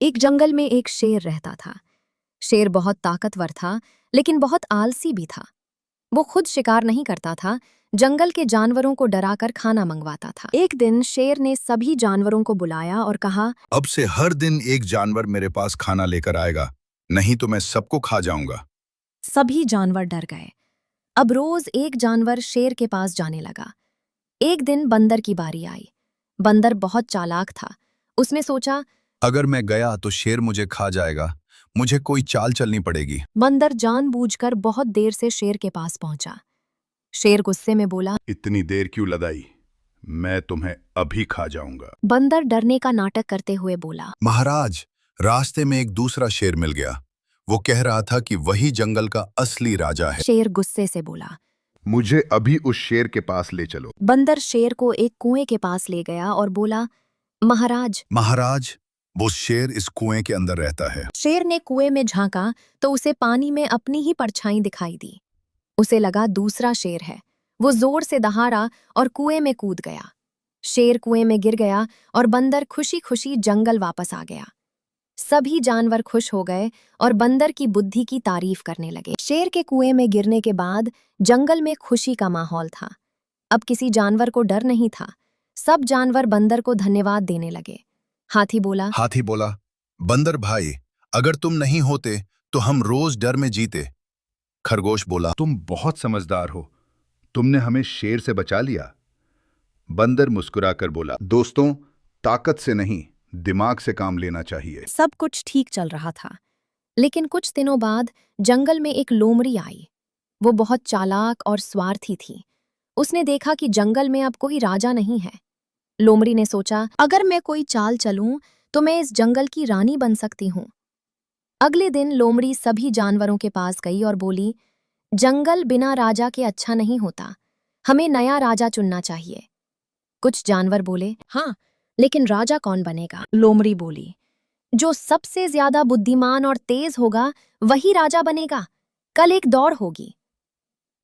एक जंगल में एक शेर रहता था। शेर बहुत ताकतवर था, लेकिन बहुत आलसी भी था। वो खुद शिकार नहीं करता था, जंगल के जानवरों को डराकर खाना मंगवाता था। एक दिन शेर ने सभी जानवरों को बुलाया और कहा, अब से हर दिन एक जानवर मेरे पास खाना लेकर आएगा, नहीं तो मैं सबको खा जाऊंगा। सभी जानवर डर गए। अब रोज एक जानवर शेर के पास जाने लगा। एक दिन बंदर की बारी आई। बंदर बहुत चालाक था। उसने सोचा, अगर मैं गया तो शेर मुझे खा जाएगा, मुझे कोई चाल चलनी पड़ेगी। बंदर जानबूझकर बहुत देर से शेर के पास पहुंचा। शेर गुस्से में बोला, इतनी देर क्यों लगाई? मैं तुम्हें अभी खा जाऊंगा। बंदर डरने का नाटक करते हुए बोला, महाराज, रास्ते में एक दूसरा शेर मिल गया। वो कह रहा था कि वही जंगल का असली राजा है। शेर गुस्से से बोला। मुझे अभी उस शेर के पास ले चलो। बंदर शेर को एक कुएं के पास ले गया और बोला, महाराज। महाराज, वो शेर इस कुएं के अंदर रहता है। शेर ने कुएं में झांका तो उसे पानी में अपनी ही परछाई दिखाई दी। उसे लगा दूसरा शेर है। वो जोर से दहाड़ा और कुएं में कूद गया। शेर कुएं में गिर गया और बंदर खुशी खुशी जंगल वापस आ गया। सभी जानवर खुश हो गए और बंदर की बुद्धि की तारीफ करने लगे। शेर के कुएं में गिरने के बाद जंगल में खुशी का माहौल था। अब किसी जानवर को डर नहीं था। सब जानवर बंदर को धन्यवाद देने लगे। हाथी बोला, बंदर भाई, अगर तुम नहीं होते तो हम रोज डर में जीते। खरगोश बोला, तुम बहुत समझदार हो, तुमने हमें शेर से बचा लिया। बंदर मुस्कुराकर बोला, दोस्तों, ताकत से नहीं, दिमाग से काम लेना चाहिए। सब कुछ ठीक चल रहा था। लेकिन कुछ दिनों बाद जंगल में एक लोमड़ी आई। वो बहुत चालाक और स्वार्थी थी। उसने देखा कि जंगल में अब कोई राजा नहीं है। लोमड़ी ने सोचा, अगर मैं कोई चाल चलूं तो मैं इस जंगल की रानी बन सकती हूँ। अगले दिन लोमड़ी सभी जानवरों के पास गई और बोली, जंगल बिना राजा के अच्छा नहीं होता। हमें नया राजा चुनना चाहिए। कुछ जानवर बोले, हाँ, लेकिन राजा कौन बनेगा? लोमड़ी बोली, जो सबसे ज्यादा बुद्धिमान और तेज होगा वही राजा बनेगा। कल एक दौड़ होगी।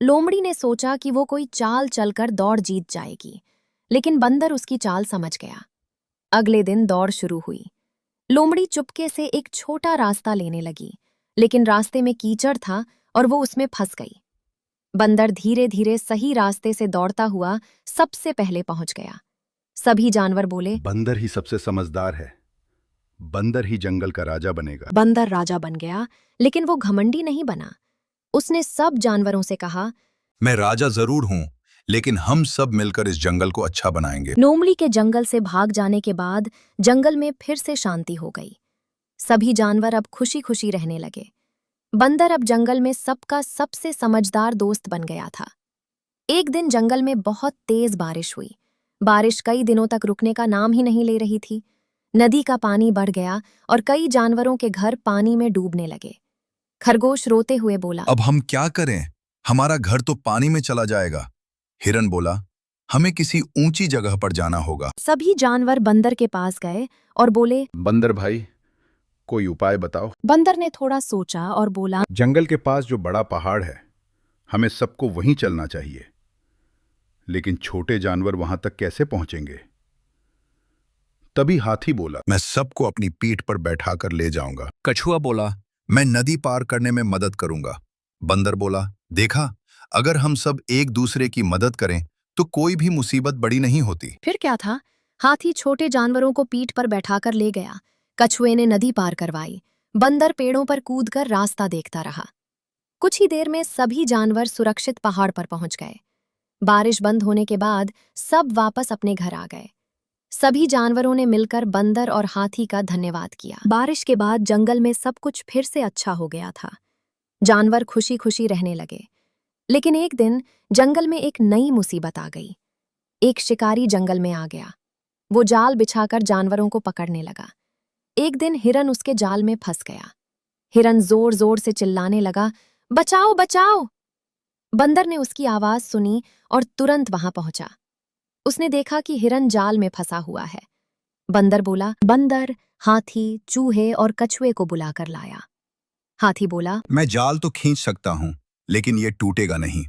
लोमड़ी ने सोचा कि वो कोई चाल चलकर दौड़ जीत जाएगी, लेकिन बंदर उसकी चाल समझ गया। अगले दिन दौड़ शुरू हुई। लोमड़ी चुपके से एक छोटा रास्ता लेने लगी, लेकिन रास्ते में कीचड़ था और वो उसमें फंस गई। बंदर धीरे धीरे सही रास्ते से दौड़ता हुआ सबसे पहले पहुंच गया। सभी जानवर बोले, बंदर ही सबसे समझदार है, बंदर ही जंगल का राजा बनेगा। बंदर राजा बन गया, लेकिन वो घमंडी नहीं बना। उसने सब जानवरों से कहा, मैं राजा जरूर हूं, लेकिन हम सब मिलकर इस जंगल को अच्छा बनाएंगे। लोमड़ी के जंगल से भाग जाने के बाद जंगल में फिर से शांति हो गई। सभी जानवर अब खुशी खुशी रहने लगे। बंदर अब जंगल में सबका सबसे समझदार दोस्त बन गया था। एक दिन जंगल में बहुत तेज बारिश हुई। बारिश कई दिनों तक रुकने का नाम ही नहीं ले रही थी। नदी का पानी बढ़ गया और कई जानवरों के घर पानी में डूबने लगे। खरगोश रोते हुए बोला, अब हम क्या करें? हमारा घर तो पानी में चला जाएगा। हिरन बोला, हमें किसी ऊंची जगह पर जाना होगा। सभी जानवर बंदर के पास गए और बोले, बंदर भाई, कोई उपाय बताओ। बंदर ने थोड़ा सोचा और बोला, जंगल के पास जो बड़ा पहाड़ है, हमें सबको वहीं चलना चाहिए। लेकिन छोटे जानवर वहां तक कैसे पहुंचेंगे? तभी हाथी बोला, मैं सबको अपनी पीठ पर बैठाकर ले जाऊंगा। कछुआ बोला, मैं नदी पार करने में मदद करूंगा। बंदर बोला, देखा, अगर हम सब एक दूसरे की मदद करें तो कोई भी मुसीबत बड़ी नहीं होती। फिर क्या था? हाथी छोटे जानवरों को पीठ पर बैठाकर ले गया। कछुए ने नदी पार करवाई। बंदर पेड़ों पर कूदकर रास्ता देखता रहा। कुछ ही देर में सभी जानवर सुरक्षित पहाड़ पर पहुंच गए। बारिश बंद होने के बाद सब वापस अपने घर आ गए। सभी जानवरों ने मिलकर बंदर और हाथी का धन्यवाद किया। बारिश के बाद जंगल में सब कुछ फिर से अच्छा हो गया था। जानवर खुशी खुशी रहने लगे। लेकिन एक दिन जंगल में एक नई मुसीबत आ गई। एक शिकारी जंगल में आ गया। वो जाल बिछाकर जानवरों को पकड़ने लगा। एक दिन हिरन उसके जाल में फंस गया। हिरन जोर जोर से चिल्लाने लगा, बचाओ बचाओ! बंदर ने उसकी आवाज सुनी और तुरंत वहां पहुंचा। उसने देखा कि हिरन जाल में फंसा हुआ है। बंदर बोला, बंदर हाथी, चूहे और कछुए को बुलाकर लाया। हाथी बोला, मैं जाल तो खींच सकता हूं, लेकिन ये टूटेगा नहीं।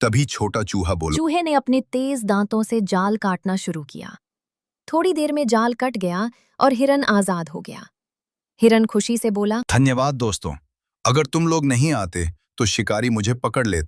तभी छोटा चूहा बोला, चूहे ने अपने तेज दांतों से जाल काटना शुरू किया। थोड़ी देर में जाल कट गया और हिरन आजाद हो गया। हिरन खुशी से बोला, धन्यवाद दोस्तों, अगर तुम लोग नहीं आते तो शिकारी मुझे पकड़ लेता।